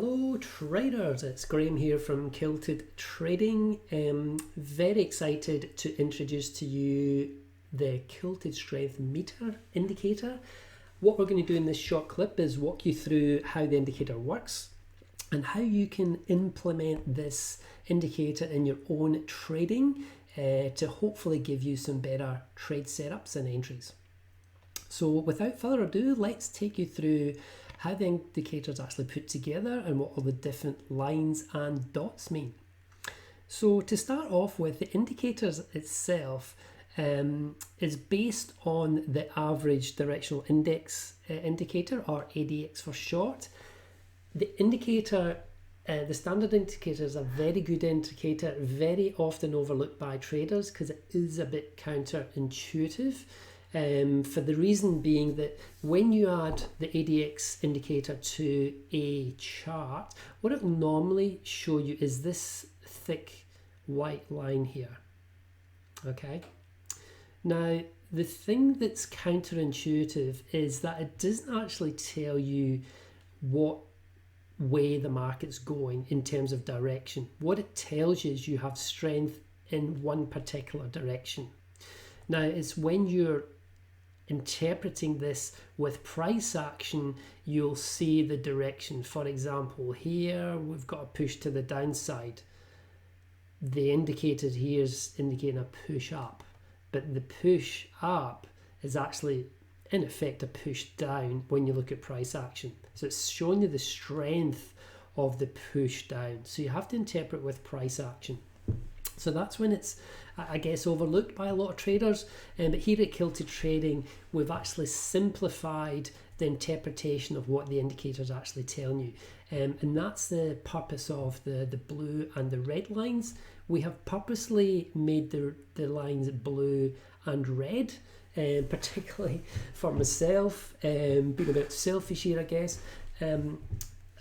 Hello traders, it's Graham here from Kilted Trading. Very excited to introduce to you the Kilted Strength meter indicator. What we're going to do in this short clip is walk you through how the indicator works and how you can implement this indicator in your own trading to hopefully give you some better trade setups and entries. So without further ado, let's take you through how the indicator is actually put together and what all the different lines and dots mean. So to start off with, the indicators itself is based on the average directional index indicator, or ADX for short. The indicator, the standard indicator, is a very good indicator, very often overlooked by traders because it is a bit counterintuitive. For the reason being that when you add the ADX indicator to a chart, what it will normally show you is this thick white line here. Okay. Now, the thing that's counterintuitive is that it doesn't actually tell you what way the market's going in terms of direction. What it tells you is you have strength in one particular direction. Now, it's when you're interpreting this with price action, you'll see the direction. For example, here we've got a push to the downside. The indicator here is indicating a push up, but the push up is actually in effect a push down when you look at price action. So it's showing you the strength of the push down. So you have to interpret with price action. So that's when it's, I guess, overlooked by a lot of traders. But here at Kilted Trading, we've actually simplified the interpretation of what the indicator is actually telling you. And that's the purpose of the blue and the red lines. We have purposely made the lines blue and red, particularly for myself, being a bit selfish here, I guess.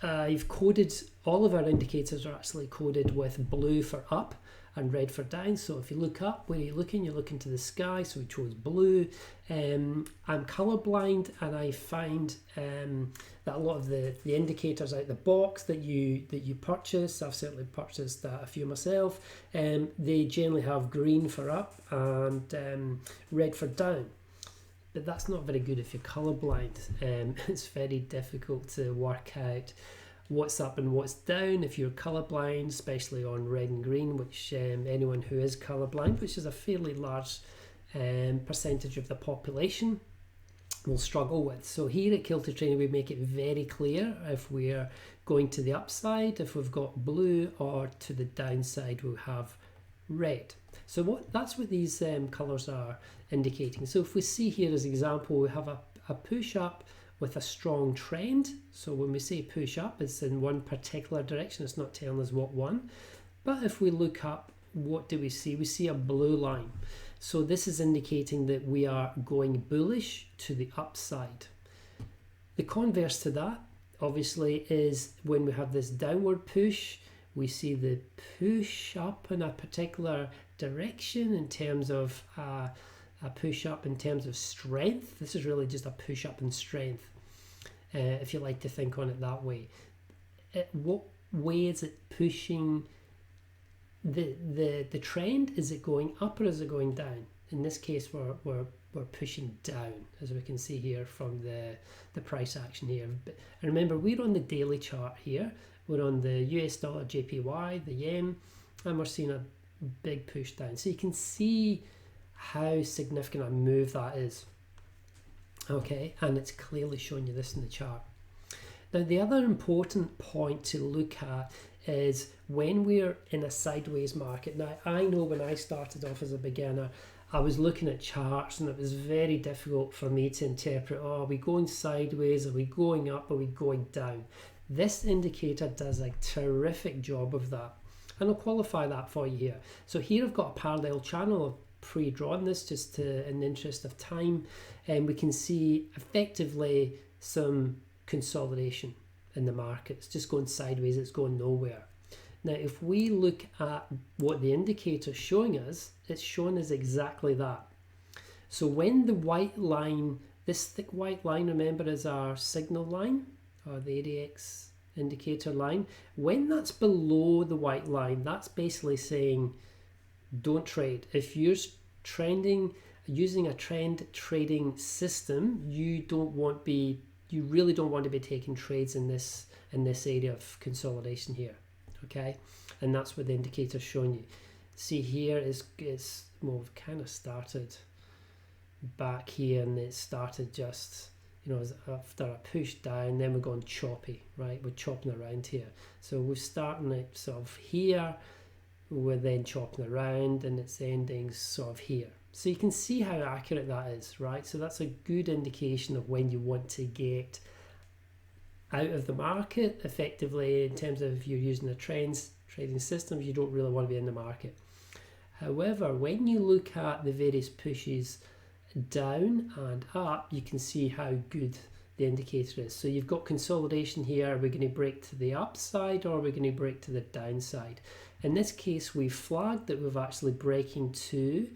I've coded, all of our indicators are actually coded with blue for up and red for down. So if you look up, where are you looking? You're looking to the sky, so we chose blue. I'm colorblind, and I find that a lot of the indicators out the box that you purchase, I've certainly purchased a few myself, they generally have green for up and red for down. But that's not very good if you're colorblind. It's very difficult to work out what's up and what's down if you're colorblind, especially on red and green, which anyone who is colorblind, which is a fairly large percentage of the population, will struggle with. So here at Kilted Trading, we make it very clear if we're going to the upside, if we've got blue, or to the downside we'll have red. So that's what these colors are indicating. So if we see here as an example, we have a push up with a strong trend. So when we say push up, it's in one particular direction. It's not telling us what one. But if we look up, what do we see? We see a blue line. So this is indicating that we are going bullish to the upside. The converse to that, obviously, is when we have this downward push, we see the push up in a particular direction in terms of a push up in terms of strength. This is really just a push up in strength, if you like to think on it that way. What way is it pushing the trend? Is it going up or is it going down? In this case, we're pushing down, as we can see here from the price action here. But remember, we're on the daily chart here. We're on the US dollar, JPY, the yen, and we're seeing a big push down. So you can see how significant a move that is. Okay, and it's clearly showing you this in the chart. Now, the other important point to look at is when we're in a sideways market. Now, I know when I started off as a beginner, I was looking at charts and it was very difficult for me to interpret, are we going sideways, are we going up, are we going down? This indicator does a terrific job of that, and I'll qualify that for you here. So here I've got a parallel channel. I've pre-drawn this just in the interest of time, and we can see effectively some consolidation in the market. It's just going sideways, it's going nowhere. Now, if we look at what the indicator is showing us, it's showing us exactly that. So when the white line, this thick white line, remember, is our signal line, or the ADX indicator line. When that's below the white line, that's basically saying don't trade. If you're trending using a trend trading system, you really don't want to be taking trades in this area of consolidation here. Okay, and that's what the indicator's showing you. See here is well, we've kind of started back here, and it started just, you know, after a push down, then we're going choppy, right? We're chopping around here. So we're starting it sort of here, we're then chopping around, and it's ending sort of here. So you can see how accurate that is, right? So that's a good indication of when you want to get out of the market, effectively, in terms of if you're using a trading system, you don't really want to be in the market. However, when you look at the various pushes down and up, you can see how good the indicator is. So you've got consolidation here. Are we going to break to the upside, or are we going to break to the downside? In this case, we've flagged that we're actually breaking to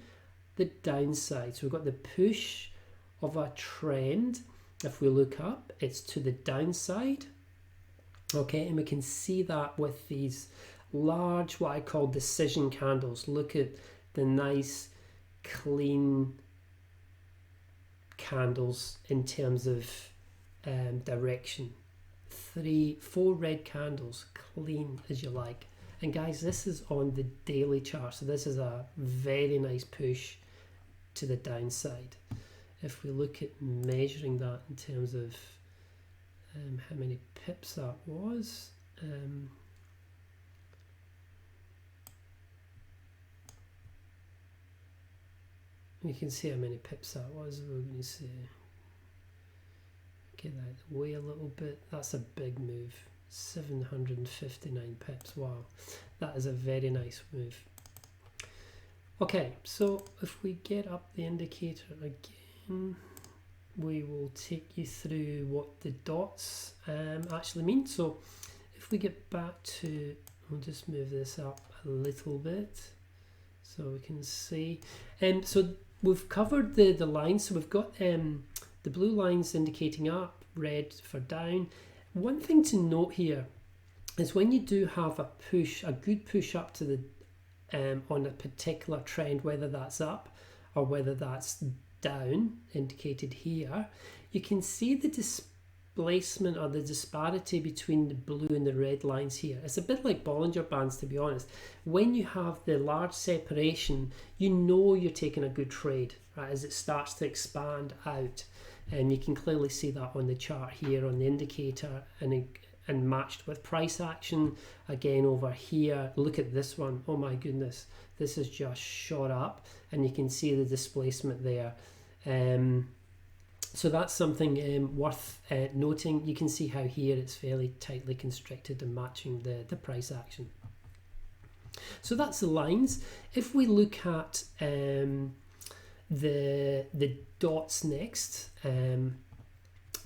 the downside. So we've got the push of a trend. If we look up, it's to the downside. Okay, and we can see that with these large, what I call decision candles. Look at the nice, clean candles in terms of direction. 4 red candles, clean as you like. And guys, this is on the daily chart, so this is a very nice push to the downside. If we look at measuring that in terms of how many pips that was, you can see how many pips that was. We're going to see, get that away a little bit. That's a big move. 759 pips. Wow, that is a very nice move. Okay, so if we get up the indicator again, we will take you through what the dots actually mean. So if we get back to, we'll just move this up a little bit so we can see. So we've covered the lines. So we've got the blue lines indicating up, red for down. One thing to note here is when you do have a push, a good push up to the on a particular trend, whether that's up or whether that's down, indicated here, you can see the displacement or the disparity between the blue and the red lines here. It's a bit like Bollinger Bands, to be honest. When you have the large separation, you know you're taking a good trade, right, as it starts to expand out. And you can clearly see that on the chart here on the indicator, and matched with price action again over here. Look at this one. Oh my goodness, this has just shot up, and you can see the displacement there. So that's something worth noting. You can see how here it's fairly tightly constricted and matching the price action. So that's the lines. If we look at the dots next,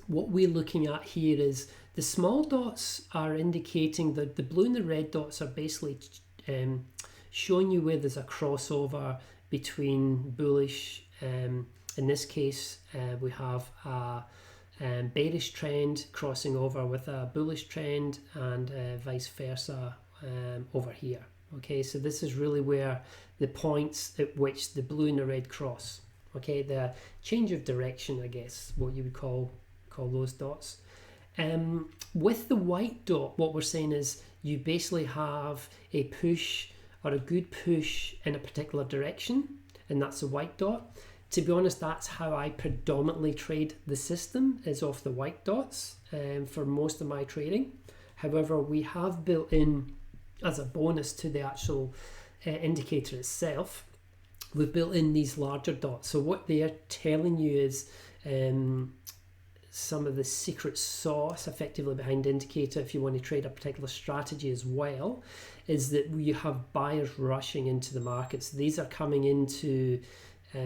what we're looking at here is the small dots are indicating that the blue and the red dots are basically showing you where there's a crossover between bullish, in this case we have a bearish trend crossing over with a bullish trend, and vice versa over here. Okay, so this is really where the points at which the blue and the red cross. Okay, the change of direction, I guess, what you would call those dots. With the white dot, what we're saying is you basically have a push or a good push in a particular direction, and that's the white dot. To be honest, that's how I predominantly trade the system, is off the white dots for most of my trading. However, we have built in, as a bonus to the actual indicator itself, we've built in these larger dots. So what they are telling you is some of the secret sauce effectively behind the indicator, if you want to trade a particular strategy as well, is that you have buyers rushing into the markets. These are coming into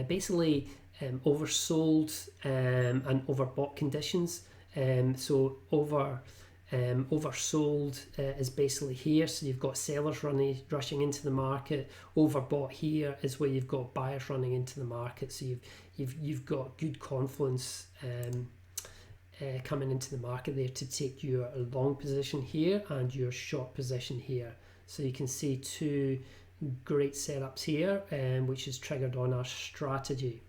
basically oversold and overbought conditions. So oversold is basically here, so you've got sellers rushing into the market. Overbought here is where you've got buyers running into the market. So you've got good confluence coming into the market there to take your long position here and your short position here. So you can see two great setups here, which is triggered on our strategy.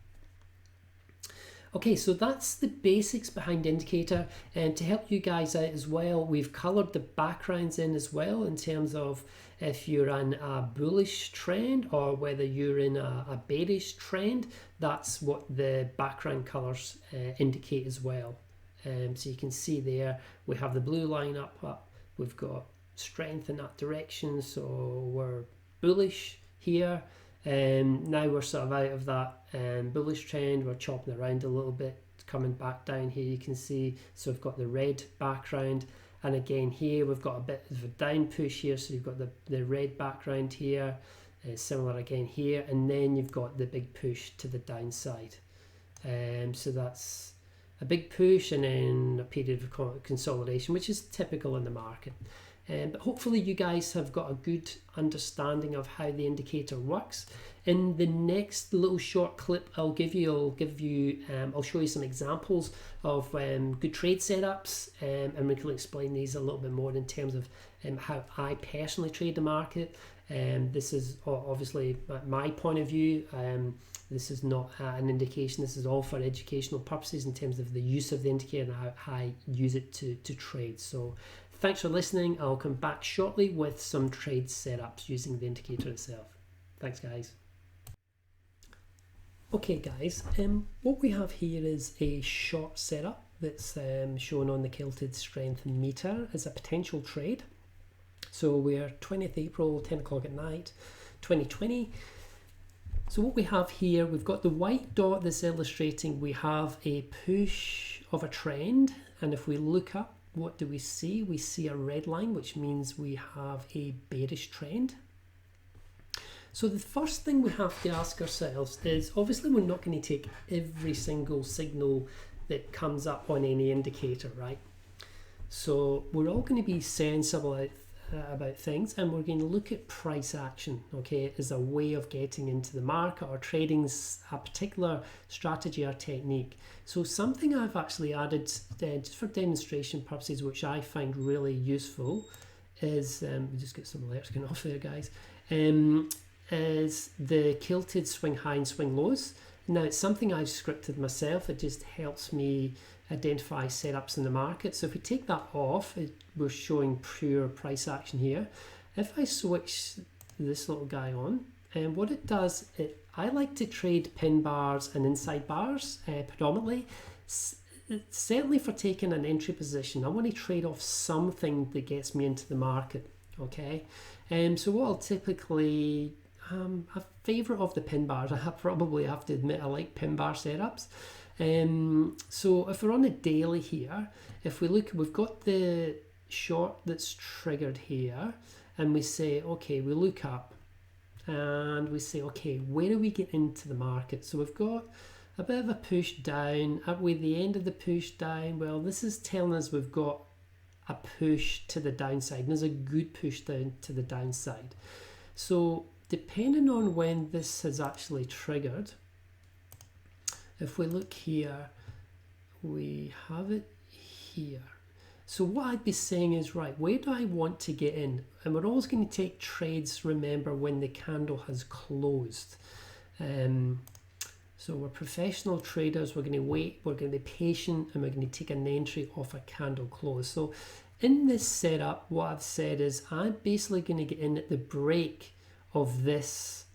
Okay, so that's the basics behind indicator, and to help you guys out as well, we've coloured the backgrounds in as well in terms of if you're in a bullish trend or whether you're in a bearish trend. That's what the background colours indicate as well. So you can see there we have the blue line up, we've got strength in that direction, so we're bullish here. Now we're sort of out of that bullish trend, we're chopping around a little bit, coming back down here, you can see, so we've got the red background, and again here we've got a bit of a down push here, so you've got the red background here, similar again here, and then you've got the big push to the downside. So that's a big push and then a period of consolidation, which is typical in the market. But hopefully you guys have got a good understanding of how the indicator works. In the next little short clip I'll show you some examples of good trade setups, and we can explain these a little bit more in terms of how I personally trade the market. This is obviously my point of view. This is not an indication, this is all for educational purposes in terms of the use of the indicator and how I use it to trade. So thanks for listening. I'll come back shortly with some trade setups using the indicator itself. Thanks guys. Okay guys, what we have here is a short setup that's shown on the Kilted Strength meter as a potential trade. So we're 20th April, 10 o'clock at night, 2020. So what we have here, we've got the white dot that's illustrating we have a push of a trend, and if we look up, what do we see? We see a red line, which means we have a bearish trend. So the first thing we have to ask ourselves is, obviously we're not going to take every single signal that comes up on any indicator, right? So we're all going to be sensible about things, and we're going to look at price action, okay, as a way of getting into the market or trading a particular strategy or technique. So something I've actually added just for demonstration purposes, which I find really useful, is we just get some alerts going off there guys, is the kilted swing high and swing lows. Now it's something I've scripted myself. It just helps me identify setups in the market. So if we take that off, we're showing pure price action here. If I switch this little guy on, and what it does, I like to trade pin bars and inside bars predominantly. Certainly for taking an entry position, I want to trade off something that gets me into the market, okay? So what I'll typically, a favourite of the pin bars, I probably have to admit I like pin bar setups. So if we're on a daily here, if we look, we've got the short that's triggered here, and we say, okay, we look up and we say, okay, where do we get into the market? So we've got a bit of a push down. At the end of the push down, well, this is telling us we've got a push to the downside, and there's a good push down to the downside. So depending on when this has actually triggered, if we look here, we have it here. So what I'd be saying is, right, where do I want to get in? And we're always going to take trades, remember, when the candle has closed. So we're professional traders, we're going to wait, we're going to be patient, and we're going to take an entry off a candle close. So in this setup, what I've said is I'm basically going to get in at the break of this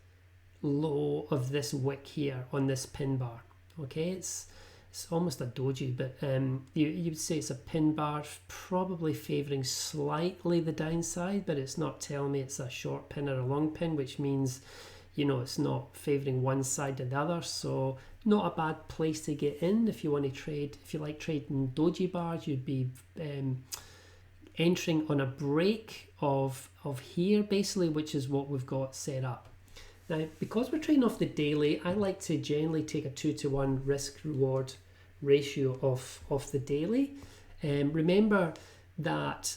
low of this wick here on this pin bar. Okay, it's almost a doji, but you would say it's a pin bar, probably favouring slightly the downside, but it's not telling me it's a short pin or a long pin, which means, you know, it's not favouring one side or the other. So not a bad place to get in if you want to trade. If you like trading doji bars, you'd be entering on a break of here basically, which is what we've got set up. Now, because we're trading off the daily, I like to generally take a 2-to-1 risk-reward ratio of the daily. Remember that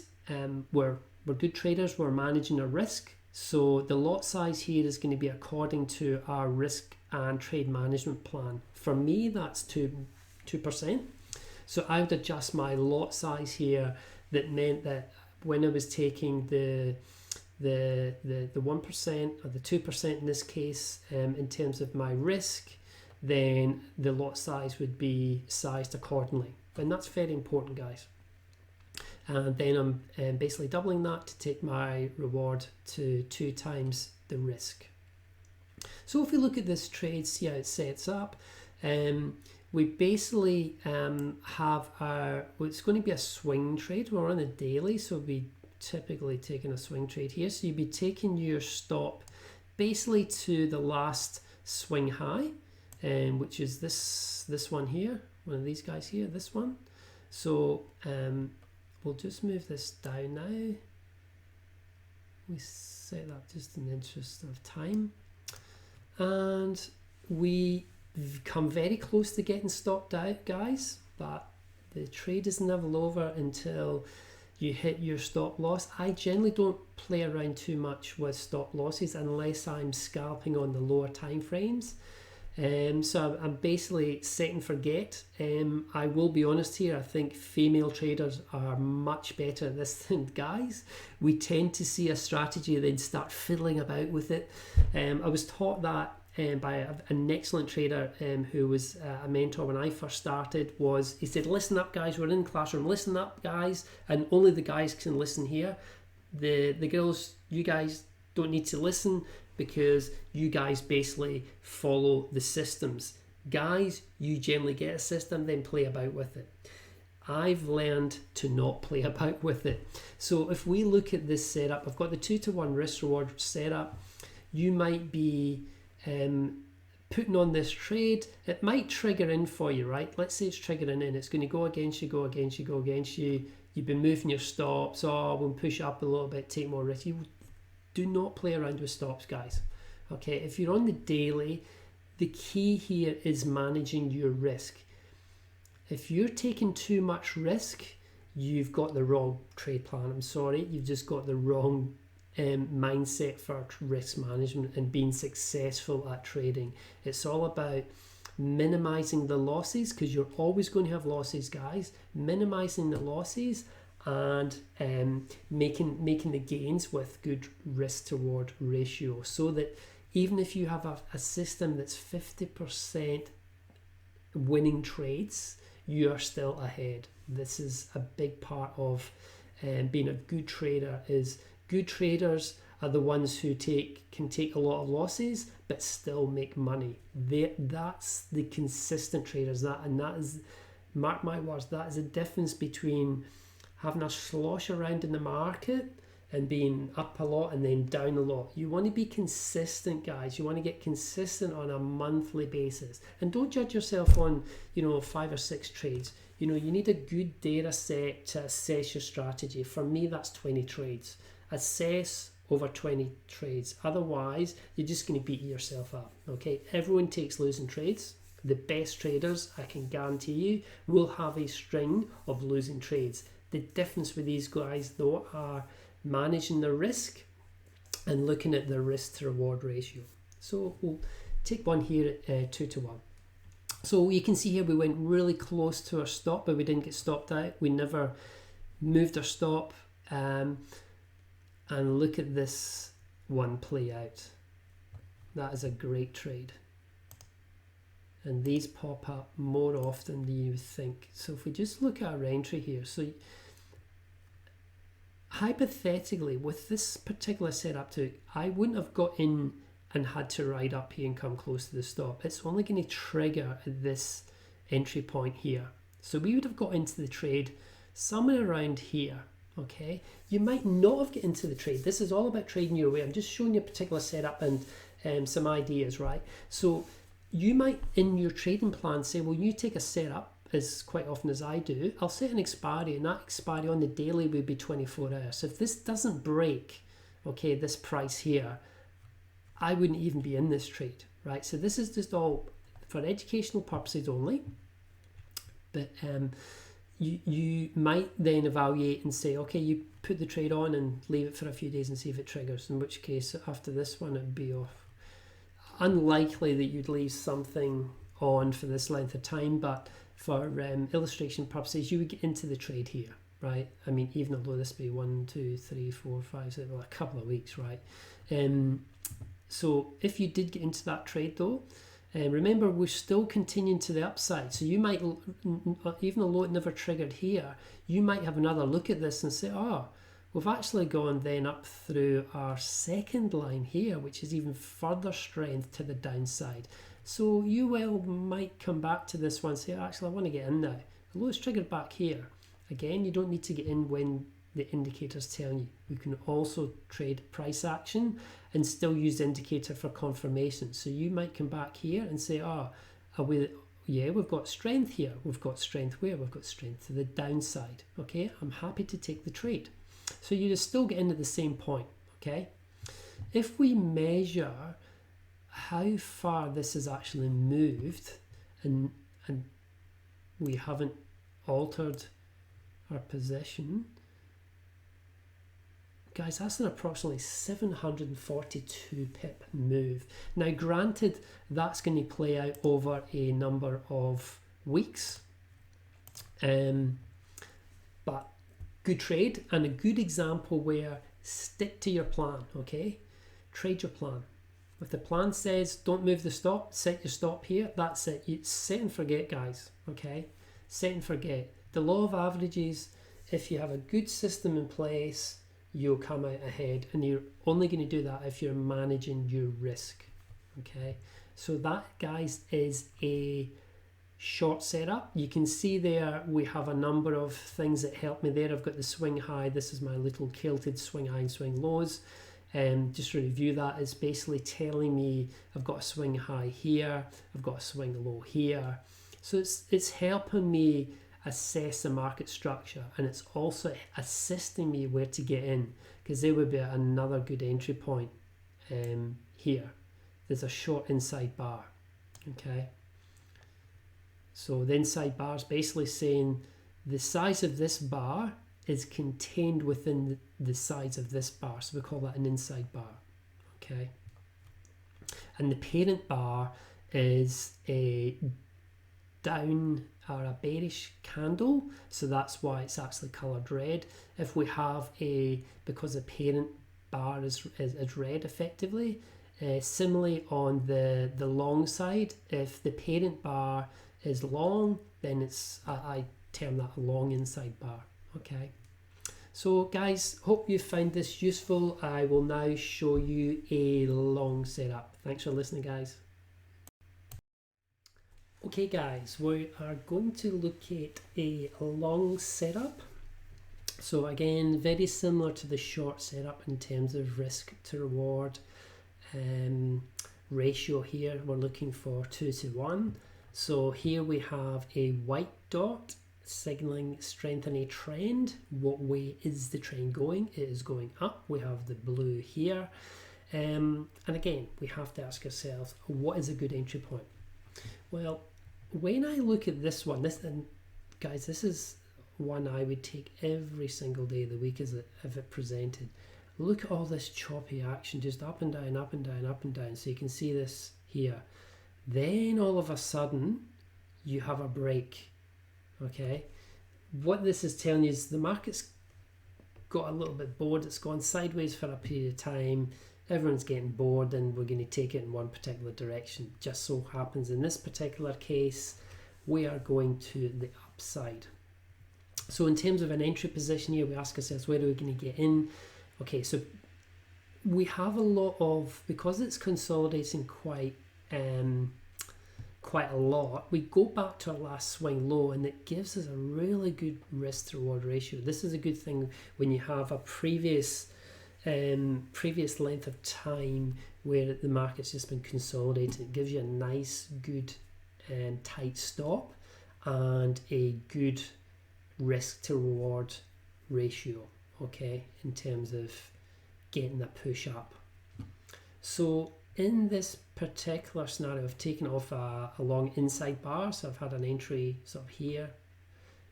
we're good traders, we're managing our risk. So the lot size here is going to be according to our risk and trade management plan. For me, that's 2%. So I would adjust my lot size here. That meant that when I was taking the 1% or the 2% in this case, in terms of my risk, then the lot size would be sized accordingly. And that's very important, guys. And then I'm basically doubling that to take my reward to 2 times the risk. So if we look at this trade, see how it sets up, we basically have our, well, it's going to be a swing trade. We're on a daily, so we'll be typically taking a swing trade here. So you'd be taking your stop basically to the last swing high, which is this one here, one of these guys here, this one. So we'll just move this down now. We set that just in the interest of time. And we come very close to getting stopped out, guys, but the trade is never over until you hit your stop loss. I generally don't play around too much with stop losses unless I'm scalping on the lower time frames. So I'm basically set and forget. I will be honest here, I think female traders are much better at this than guys. We tend to see a strategy and then start fiddling about with it. I was taught that by an excellent trader who was a mentor when I first started. He said, listen up guys, we're in the classroom, listen up guys, and only the guys can listen here. The girls, you guys don't need to listen, because you guys basically follow the systems. Guys, you generally get a system, then play about with it. I've learned to not play about with it. So if we look at this setup, I've got the 2-to-1 risk reward setup. You might be putting on this trade. It might trigger in for you, right? Let's say it's triggering in. It's going to go against you, go against you, go against you. You've been moving your stops. Oh, we'll push up a little bit, take more risk. You do not play around with stops, guys. Okay, if you're on the daily, the key here is managing your risk. If you're taking too much risk, you've got the wrong trade plan. I'm sorry, you've just got the wrong mindset for risk management and being successful at trading. It's all about minimizing the losses, because you're always going to have losses, guys. Minimizing the losses and making the gains with good risk to reward ratio, so that even if you have a system that's 50% winning trades, you are still ahead. This is a big part of being a good trader. Is good traders are the ones who can take a lot of losses but still make money. That's the consistent traders. That is, mark my words, that is the difference between having a slosh around in the market and being up a lot and then down a lot. You want to be consistent, guys. You want to get consistent on a monthly basis. And don't judge yourself on, 5 or 6 trades. You need a good data set to assess your strategy. For me, that's 20 trades. Assess over 20 trades. Otherwise, you're just going to beat yourself up. Okay, everyone takes losing trades. The best traders, I can guarantee you, will have a string of losing trades. The difference with these guys, though, are managing the risk and looking at the risk to reward ratio. So we'll take one here at 2-to-1. So you can see here we went really close to our stop, but we didn't get stopped out. We never moved our stop. And look at this one play out. That is a great trade. And these pop up more often than you think. So if we just look at our entry here, so hypothetically, with this particular setup I wouldn't have got in and had to ride up here and come close to the stop. It's only going to trigger at this entry point here. So we would have got into the trade somewhere around here. Okay, you might not have got into the trade. This is all about trading your way. I'm just showing you a particular setup and some ideas, right? So you might, in your trading plan, say, well, you take a setup, as quite often as I do, I'll set an expiry, and that expiry on the daily would be 24 hours. So if this doesn't break, okay, this price here, I wouldn't even be in this trade, right? So this is just all for educational purposes only. But you might then evaluate and say, okay, you put the trade on and leave it for a few days and see if it triggers, in which case after this one it would be off. Unlikely that you'd leave something on for this length of time, but for illustration purposes, you would get into the trade here, right? I mean, even although this be 1, 2, 3, 4, 5, 6, well, a couple of weeks, right? So if you did get into that trade though, remember we're still continuing to the upside. So you might, even though it never triggered here, you might have another look at this and say, oh, we've actually gone then up through our second line here, which is even further strength to the downside. So you might come back to this one and say, actually, I want to get in now. Although it's triggered back here, again, you don't need to get in when the indicator's telling you. You can also trade price action and still use the indicator for confirmation. So you might come back here and say, we've got strength here. We've got strength where? We've got strength to the downside. Okay, I'm happy to take the trade. So you just still get into the same point. Okay, if we measure how far this has actually moved and we haven't altered our position, guys, that's an approximately 742 pip move. Now granted, that's going to play out over a number of weeks, but good trade and a good example where stick to your plan. Okay, trade your plan. If the plan says don't move the stop, set your stop here, that's it. You set and forget, guys. Okay, set and forget. The law of averages, if you have a good system in place, you'll come out ahead, and you're only going to do that if you're managing your risk. Okay, so that, guys, is a short setup. You can see there we have a number of things that help me there. I've got the swing high. This is my little kilted swing high and swing lows. Just to review that, it's basically telling me I've got a swing high here, I've got a swing low here. So it's helping me assess the market structure, and it's also assisting me where to get in, because there would be another good entry point here. There's a short inside bar. Okay, so the inside bar is basically saying the size of this bar is contained within the size of this bar, so we call that an inside bar. Okay, and the parent bar is a down or a bearish candle, so that's why it's actually colored red. If we have because the parent bar is red effectively, similarly on the long side, if the parent bar is long, then it's I term that a long inside bar. Okay, so guys, hope you find this useful. I will now show you a long setup. Thanks for listening, guys. Okay guys, we are going to look at a long setup. So again, very similar to the short setup in terms of risk to reward ratio. Here we're looking for 2-to-1. So here we have a white dot signaling strength in a trend. What way is the trend going? It is going up. We have the blue here, and again we have to ask ourselves, what is a good entry point? Well, when I look at this one, and guys, this is one I would take every single day of the week if it presented. Look at all this choppy action, just up and down, up and down, up and down. So you can see this here. Then all of a sudden you have a break. Okay, what this is telling you is the market's got a little bit bored. It's gone sideways for a period of time. Everyone's getting bored, and we're going to take it in one particular direction. Just so happens in this particular case, we are going to the upside. So in terms of an entry position here, we ask ourselves, where are we going to get in? Okay, so we have a lot of, because it's consolidating quite a lot, we go back to our last swing low, and it gives us a really good risk to reward ratio. This is a good thing when you have a previous length of time where the market's just been consolidating. It gives you a nice, good and tight stop and a good risk to reward ratio, okay, in terms of getting the push up. So in this particular scenario, I've taken off a long inside bar, so I've had an entry sort of here.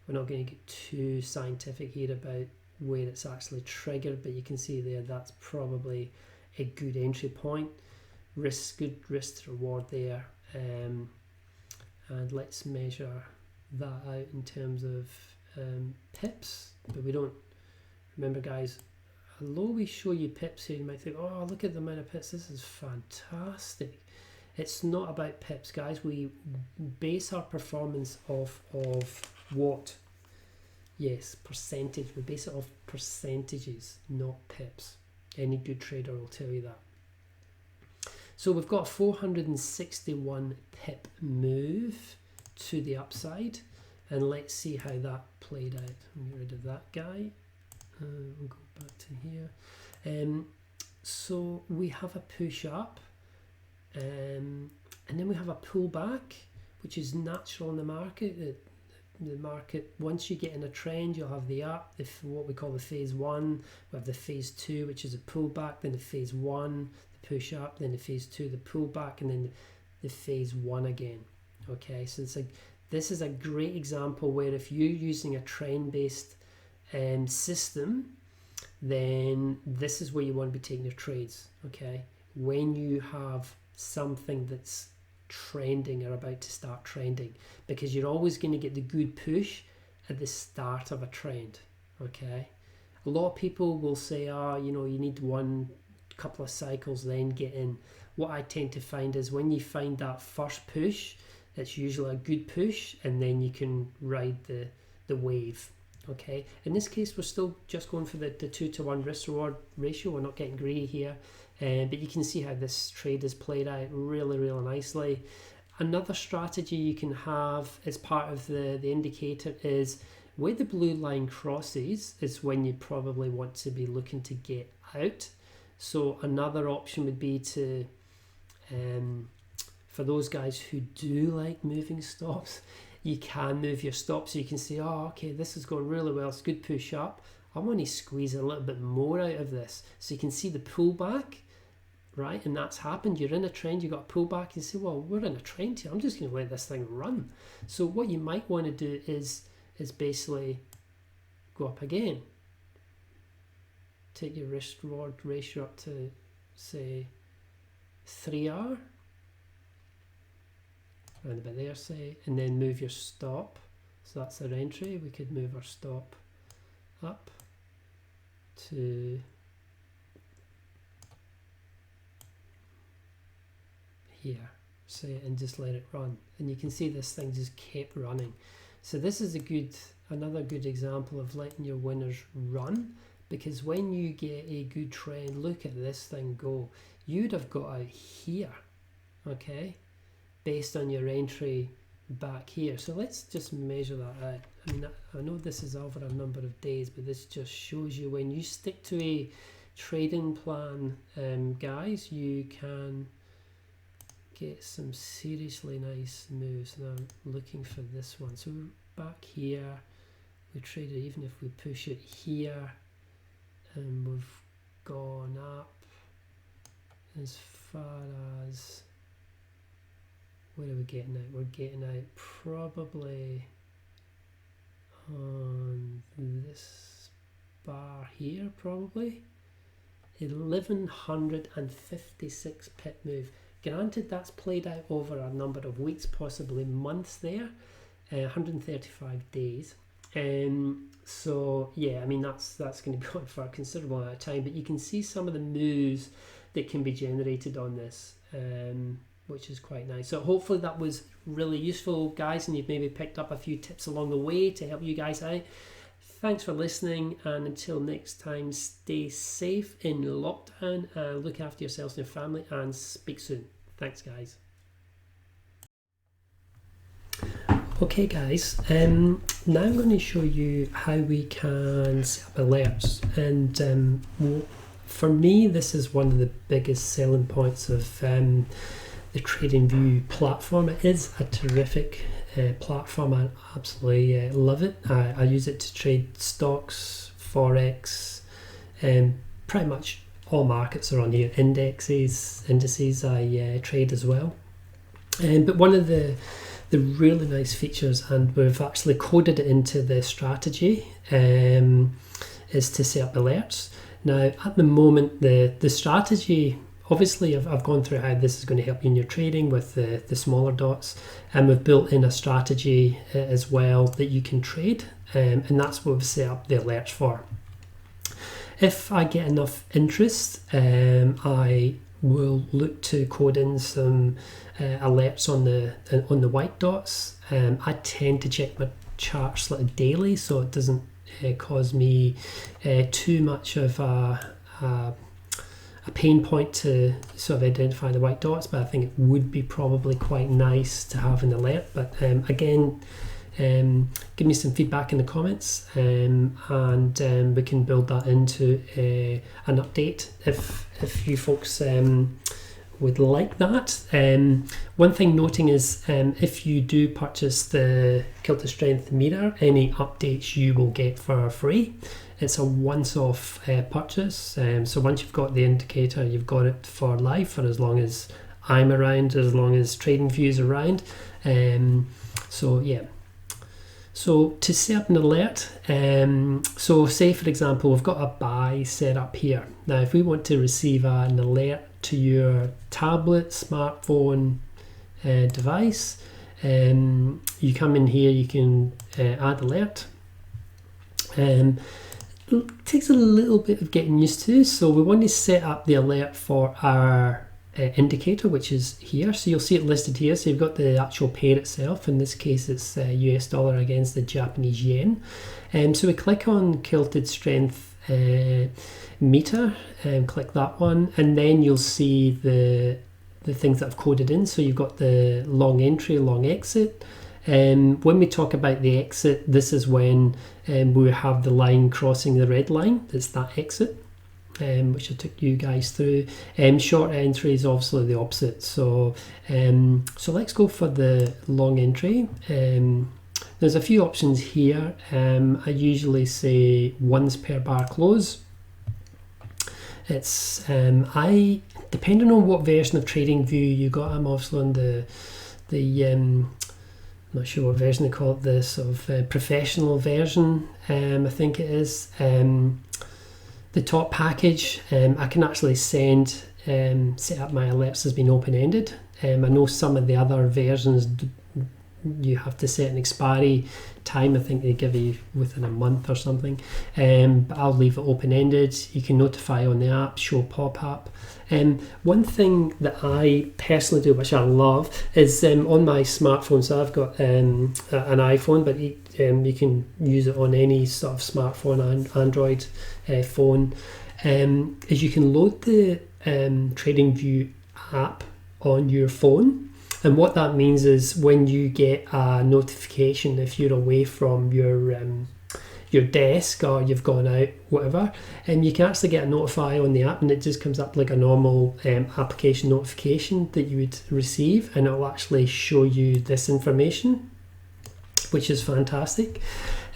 We're not going to get too scientific here about where it's actually triggered, but you can see there that's probably a good entry point. Good risk to reward there. And let's measure that out in terms of pips, but we don't. Remember, guys, although we show you pips here, you might think, oh, look at the amount of pips, this is fantastic. It's not about pips, guys. We base our performance off of what? Yes, percentage. We base it off percentages, not pips. Any good trader will tell you that. So we've got a 461 pip move to the upside, and let's see how that played out. I'll get rid of that guy. We'll go back to here. So we have a push up, and then we have a pullback, which is natural in the market. The market, once you get in a trend, you'll have the up, what we call the phase one. We have the phase two, which is a pullback, then the phase one, the push up, then the phase two, the pullback, and then the phase one again. Okay, so it's this is a great example where if you're using a trend-based system, then this is where you want to be taking your trades. Okay, when you have something that's trending or about to start trending, because you're always going to get the good push at the start of a trend. Okay, a lot of people will say, you need couple of cycles then get in. What I tend to find is when you find that first push, it's usually a good push, and then you can ride the wave. Okay, in this case we're still just going for the 2-to-1 risk reward ratio. We're not getting greedy here, but you can see how this trade is played out really nicely. Another strategy you can have as part of the indicator is where the blue line crosses is when you probably want to be looking to get out. So another option would be to for those guys who do like moving stops, you can move your stop, so you can see, okay, this is going really well, it's a good push up, I want to squeeze a little bit more out of this. So you can see the pullback, right? And that's happened. You're in a trend, you got a pullback, you say, well, we're in a trend here, I'm just going to let this thing run. So what you might want to do is basically go up again, take your risk reward ratio up to say 3R, around about there, say, and then move your stop. So that's our entry. We could move our stop up to here, say, and just let it run. And you can see this thing just kept running. So this is another good example of letting your winners run, because when you get a good trend, look at this thing go. You'd have got out here, okay, based on your entry back here. So let's just measure that out. I mean, I know this is over a number of days, but this just shows you when you stick to a trading plan, guys, you can get some seriously nice moves. Now I'm looking for this one. So back here, we traded, even if we push it here, and we've gone up as far as, where are we getting out? We're getting out probably on this bar here, probably 1156 pip move. Granted, that's played out over a number of weeks, possibly months there, 135 days. So yeah, I mean that's going to be on for a considerable amount of time, but you can see some of the moves that can be generated on this, which is quite nice. So hopefully that was really useful, guys, and you've maybe picked up a few tips along the way to help you guys out. Thanks for listening, and until next time, stay safe in lockdown, look after yourselves and your family, and speak soon. Thanks, guys. Okay, guys, now I'm going to show you how we can set up alerts, and for me this is one of the biggest selling points of the TradingView platform. It is a terrific platform. I absolutely love it. I use it to trade stocks, forex, pretty much all markets are on here. Indices I trade as well. But one of the really nice features, and we've actually coded it into the strategy, is to set up alerts. Now at the moment the strategy obviously I've gone through how this is going to help you in your trading with the smaller dots, and we've built in a strategy as well that you can trade, and that's what we've set up the alerts for. If I get enough interest, I will look to code in some alerts on the white dots. I tend to check my charts like daily, so it doesn't cause me too much of a pain point to sort of identify the white dots, but I think it would be probably quite nice to have an alert. But again, give me some feedback in the comments, and we can build that into an update if you folks would like that. One thing noting is if you do purchase the Kilted Strength meter, any updates you will get for free. It's a once-off purchase, so once you've got the indicator, you've got it for life for as long as I'm around, as long as TradingView's around. So yeah. So to set up an alert, so say for example we've got a buy set up here. Now if we want to receive an alert to your tablet, smartphone, device, you come in here, you can add alert. It takes a little bit of getting used to, so we want to set up the alert for our indicator, which is here. So you'll see it listed here. So you've got the actual pair itself. In this case, it's US dollar against the Japanese yen. So we click on Kilted Strength meter and click that one, and then you'll see the things that I've coded in. So you've got the long entry, long exit. When we talk about the exit, this is when we have the line crossing the red line. It's that exit. Which I took you guys through. Short entry is obviously the opposite. So let's go for the long entry. There's a few options here. I usually say once per bar close. It's depending on what version of TradingView you got. I'm also on the not sure what version they call it, the sort of professional version. I think it is. The top package, I can actually set up my alerts as being open-ended. I know some of the other versions you have to set an expiry time. I think they give you within a month or something, but I'll leave it open-ended. You can notify on the app, show pop-up. One thing that I personally do, which I love, is on my smartphone. So I've got an iPhone, but you can use it on any sort of smartphone and Android phone. Is you can load the TradingView app on your phone. And what that means is when you get a notification, if you're away from your desk or you've gone out, whatever, you can actually get a notify on the app, and it just comes up like a normal application notification that you would receive, and it'll actually show you this information, which is fantastic.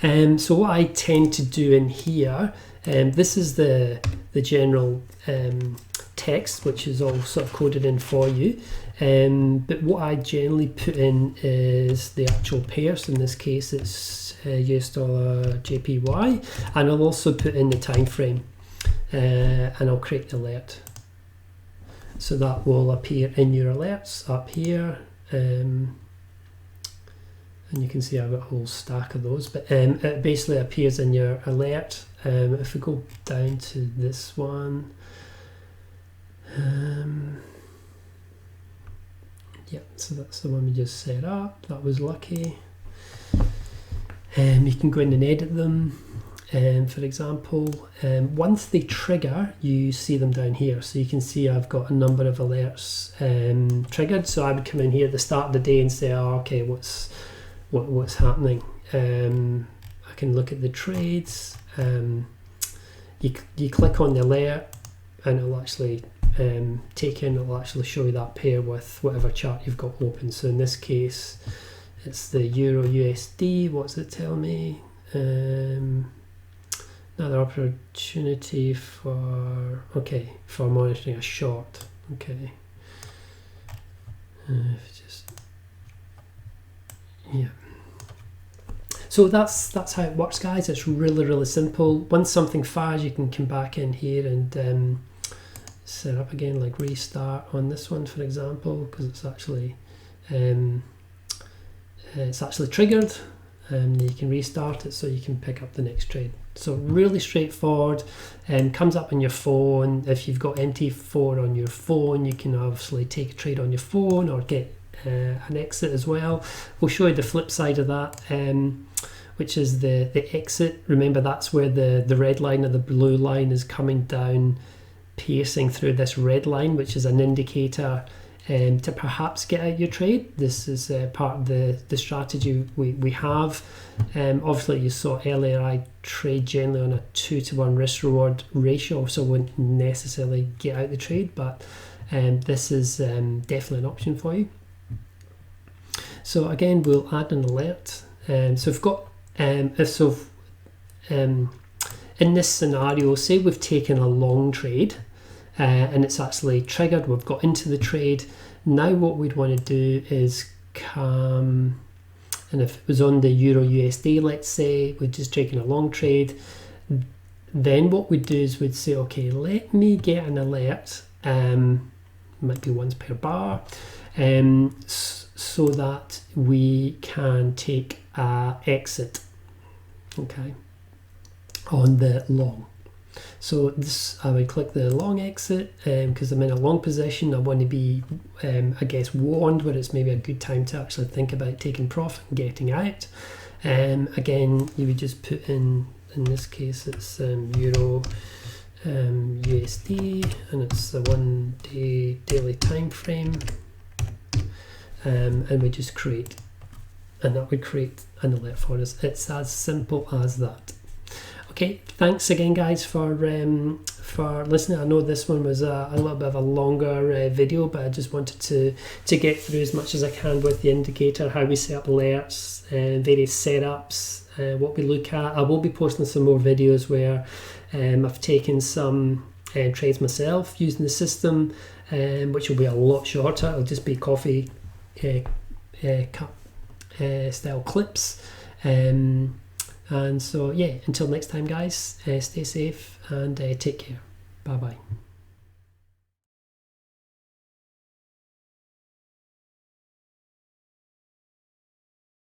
So what I tend to do in here, this is the general text, which is all sort of coded in for you. But what I generally put in is the actual pairs. In this case, it's US dollar JPY, and I'll also put in the time frame, and I'll create the alert. So that will appear in your alerts up here, and you can see I've got a whole stack of those. But it basically appears in your alert. If we go down to this one. Yeah, so that's the one we just set up. That was lucky. You can go in and edit them. For example, once they trigger, you see them down here. So you can see I've got a number of alerts triggered. So I would come in here at the start of the day and say, oh, okay, what's happening? I can look at the trades. You click on the alert, and it'll actually it'll actually show you that pair with whatever chart you've got open. So in this case, it's the Euro USD. What's it tell me? Another opportunity for monitoring a short. Okay. Yeah. So that's how it works, guys. It's really, really simple. Once something fires, you can come back in here and set up again, like restart on this one, for example, because it's actually triggered, and you can restart it so you can pick up the next trade. So really straightforward, and comes up on your phone. If you've got MT4 on your phone, you can obviously take a trade on your phone or get an exit as well. We'll show you the flip side of that, which is the exit. Remember, that's where the red line or the blue line is coming down, piercing through this red line, which is an indicator to perhaps get out your trade. This is part of the strategy we have. Obviously, you saw earlier I trade generally on a 2-to-1 risk-reward ratio, so I wouldn't necessarily get out the trade, but this is definitely an option for you. So again, we'll add an alert. So we've got in this scenario, say we've taken a long trade and it's actually triggered, we've got into the trade. Now what we'd want to do is come, and if it was on the Euro USD, let's say we're just taking a long trade, then what we'd do is we'd say, okay, let me get an alert, might be once per bar, so that we can take a exit, okay, on the long. So this, I would click the long exit because I'm in a long position. I want to be, I guess, warned where it's maybe a good time to actually think about taking profit and getting out. Again, you would just put in this case, it's Euro USD, and it's the 1 day daily time frame, and we just create, and that would create an alert for us. It's as simple as that. Okay, thanks again, guys, for listening. I know this one was a little bit of a longer video, but I just wanted to get through as much as I can with the indicator, how we set up alerts, various setups, what we look at. I will be posting some more videos where I've taken some trades myself using the system, which will be a lot shorter. It'll just be coffee cup style clips. And so, yeah, until next time, guys, stay safe and take care. Bye-bye.